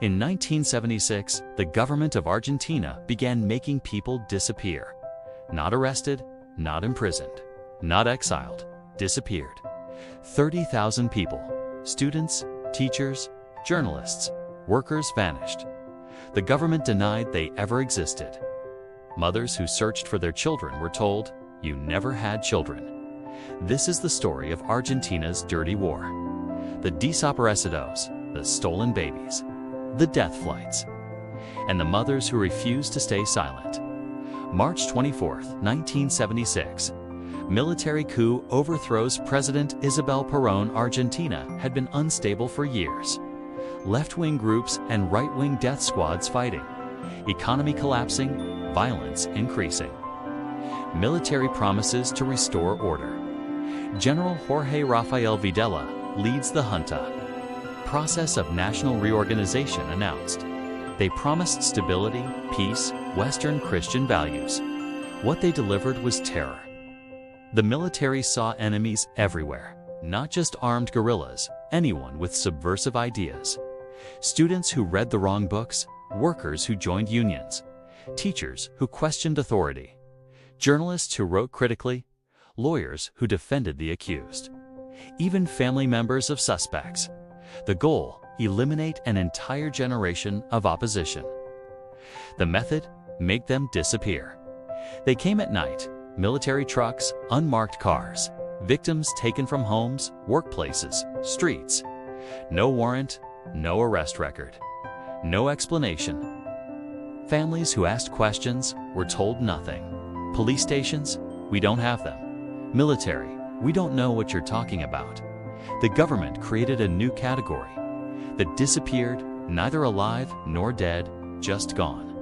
In 1976, the government of Argentina began making people disappear. Not arrested, not imprisoned, not exiled, disappeared. 30,000 people, students, teachers, journalists, workers vanished. The government denied they ever existed. Mothers who searched for their children were told, "You never had children." This is the story of Argentina's dirty war. The desaparecidos, the stolen babies, the death flights, and the mothers who refused to stay silent. March 24, 1976. Military coup overthrows President Isabel Perón. Argentina had been unstable for years. Left-wing groups and right-wing death squads fighting. Economy collapsing, violence increasing. Military promises to restore order. General Jorge Rafael Videla leads the junta. Process of national reorganization announced. They promised stability, peace, Western Christian values. What they delivered was terror. The military saw enemies everywhere, not just armed guerrillas, anyone with subversive ideas. Students who read the wrong books, workers who joined unions, teachers who questioned authority, journalists who wrote critically, lawyers who defended the accused, even family members of suspects. The goal: eliminate an entire generation of opposition. The method: make them disappear. They came at night, military trucks, unmarked cars, victims taken from homes, workplaces, streets. No warrant, no arrest record, no explanation. Families who asked questions were told nothing. Police stations: we don't have them. Military: we don't know what you're talking about. The government created a new category: the disappeared, neither alive nor dead, just gone.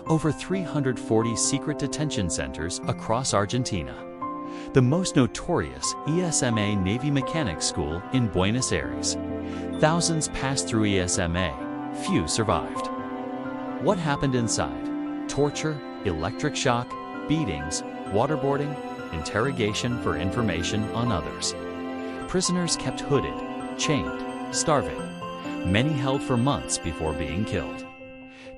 Over 340 secret detention centers across Argentina. The most notorious ESMA Navy Mechanics School in Buenos Aires. Thousands passed through ESMA, few survived. What happened inside? Torture, electric shock, beatings, waterboarding, interrogation for information on others. Prisoners kept hooded, chained, starving. Many held for months before being killed.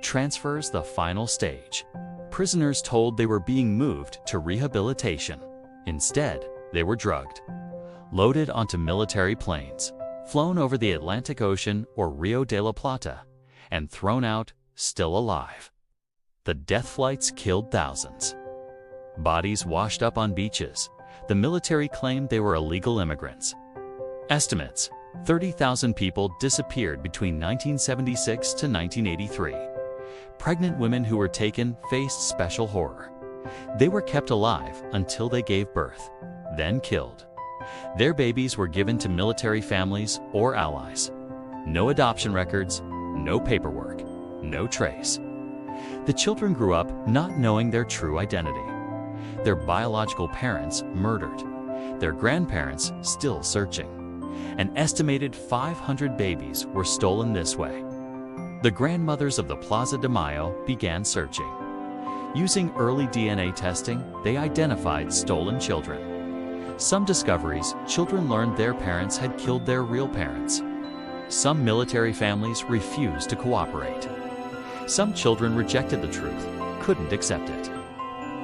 Transfers: the final stage. Prisoners told they were being moved to rehabilitation. Instead, they were drugged, loaded onto military planes, flown over the Atlantic Ocean or Rio de la Plata, and thrown out, still alive. The death flights killed thousands. Bodies washed up on beaches. The military claimed they were illegal immigrants. Estimates: 30,000 people disappeared between 1976 to 1983. Pregnant women who were taken faced special horror. They were kept alive until they gave birth, then killed. Their babies were given to military families or allies. No adoption records, no paperwork, no trace. The children grew up not knowing their true identity. Their biological parents murdered. Their grandparents still searching. An estimated 500 babies were stolen this way. The grandmothers of the Plaza de Mayo began searching. Using early DNA testing, they identified stolen children. Some discoveries: children learned their parents had killed their real parents. Some military families refused to cooperate. Some children rejected the truth, couldn't accept it.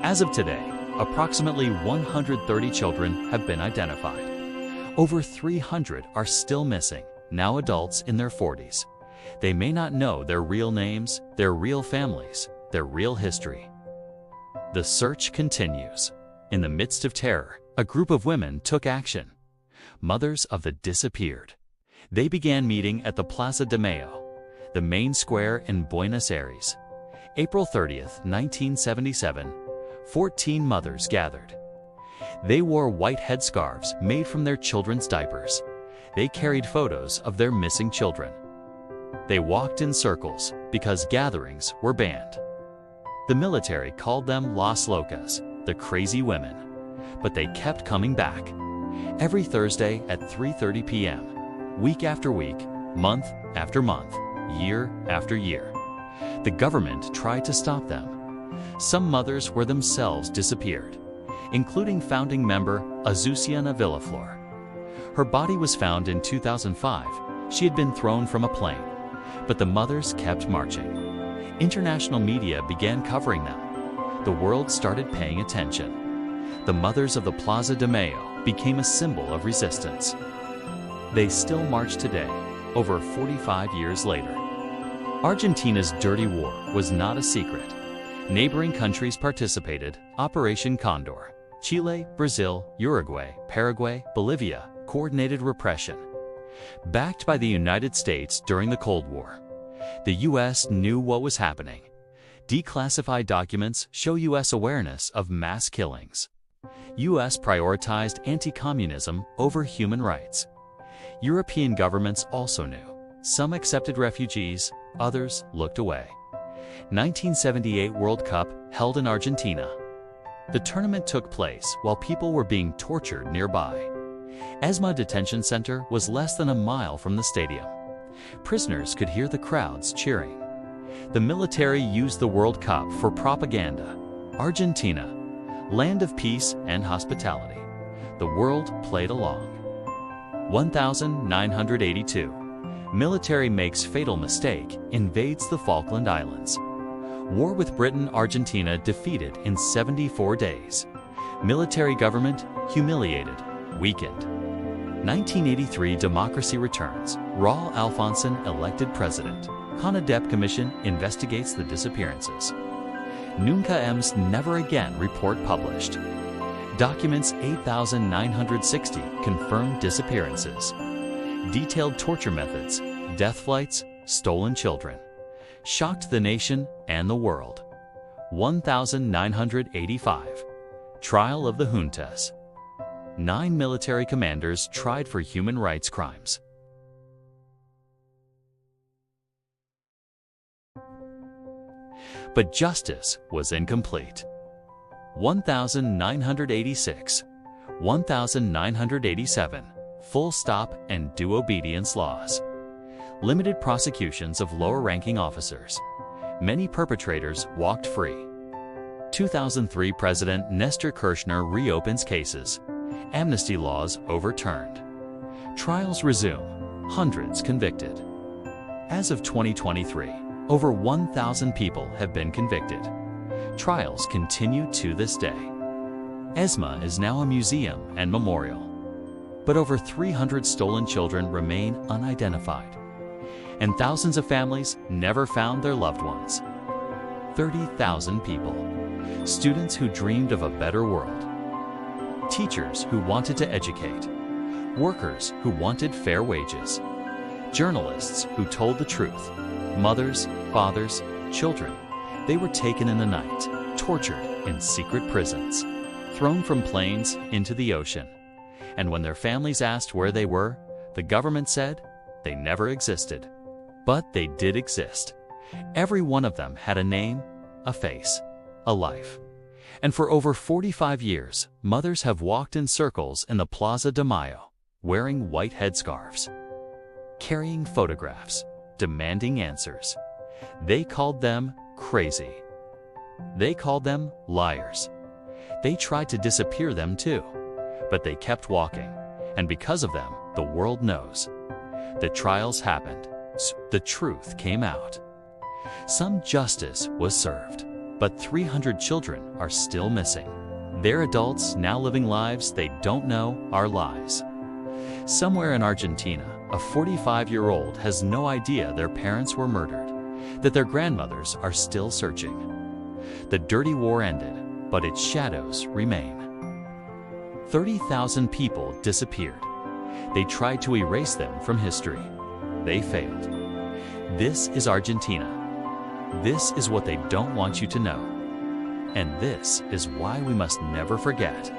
As of today, approximately 130 children have been identified. Over 300 are still missing, now adults in their 40s. They may not know their real names, their real families, their real history. The search continues. In the midst of terror, a group of women took action. Mothers of the disappeared. They began meeting at the Plaza de Mayo, the main square in Buenos Aires. April 30th, 1977, 14 mothers gathered. They wore white headscarves made from their children's diapers. They carried photos of their missing children. They walked in circles because gatherings were banned. The military called them Las Locas, the crazy women. But they kept coming back. Every Thursday at 3:30 p.m., week after week, month after month, year after year. The government tried to stop them. Some mothers were themselves disappeared, including founding member Azucena Villaflor. Her body was found in 2005. She had been thrown from a plane. But the mothers kept marching. International media began covering them. The world started paying attention. The mothers of the Plaza de Mayo became a symbol of resistance. They still march today, over 45 years later. Argentina's dirty war was not a secret. Neighboring countries participated: Operation Condor. Chile, Brazil, Uruguay, Paraguay, Bolivia coordinated repression. Backed by the United States during the Cold War, the U.S. knew what was happening. Declassified documents show U.S. awareness of mass killings. U.S. prioritized anti-communism over human rights. European governments also knew. Some accepted refugees, others looked away. 1978 World Cup held in Argentina. The tournament took place while people were being tortured nearby. ESMA Detention Center was less than a mile from the stadium. Prisoners could hear the crowds cheering. The military used the World Cup for propaganda. Argentina, land of peace and hospitality. The world played along. 1982. Military makes fatal mistake, invades the Falkland Islands. War with Britain, Argentina defeated in 74 days. Military government humiliated, weakened. 1983 democracy returns. Raul Alfonsin elected president. CONADEP Commission investigates the disappearances. Nunca M's Never Again report published. Documents 8,960 confirmed disappearances. Detailed torture methods, death flights, stolen children. Shocked the nation and the world. 1985. Trial of the juntas. 9 military commanders tried for human rights crimes. But justice was incomplete. 1986, 1987, full stop and due obedience laws. Limited prosecutions of lower-ranking officers. Many perpetrators walked free. 2003 President Nestor Kirchner reopens cases. Amnesty laws overturned. Trials resume. Hundreds convicted. As of 2023, over 1,000 people have been convicted. Trials continue to this day. ESMA is now a museum and memorial. But over 300 stolen children remain unidentified. And thousands of families never found their loved ones. 30,000 people. Students who dreamed of a better world. Teachers who wanted to educate. Workers who wanted fair wages. Journalists who told the truth. Mothers, fathers, children. They were taken in the night, tortured in secret prisons, thrown from planes into the ocean. And when their families asked where they were, the government said they never existed. But they did exist. Every one of them had a name, a face, a life. And for over 45 years, mothers have walked in circles in the Plaza de Mayo, wearing white headscarves, carrying photographs, demanding answers. They called them crazy. They called them liars. They tried to disappear them too, but they kept walking, and because of them, the world knows. The trials happened. The truth came out. Some justice was served, but 300 children are still missing. They're adults now living lives they don't know are lies. Somewhere in Argentina, a 45-year-old has no idea their parents were murdered, that their grandmothers are still searching. The dirty war ended, but its shadows remain. 30,000 people disappeared. They tried to erase them from history. They failed. This is Argentina. This is what they don't want you to know. And this is why we must never forget.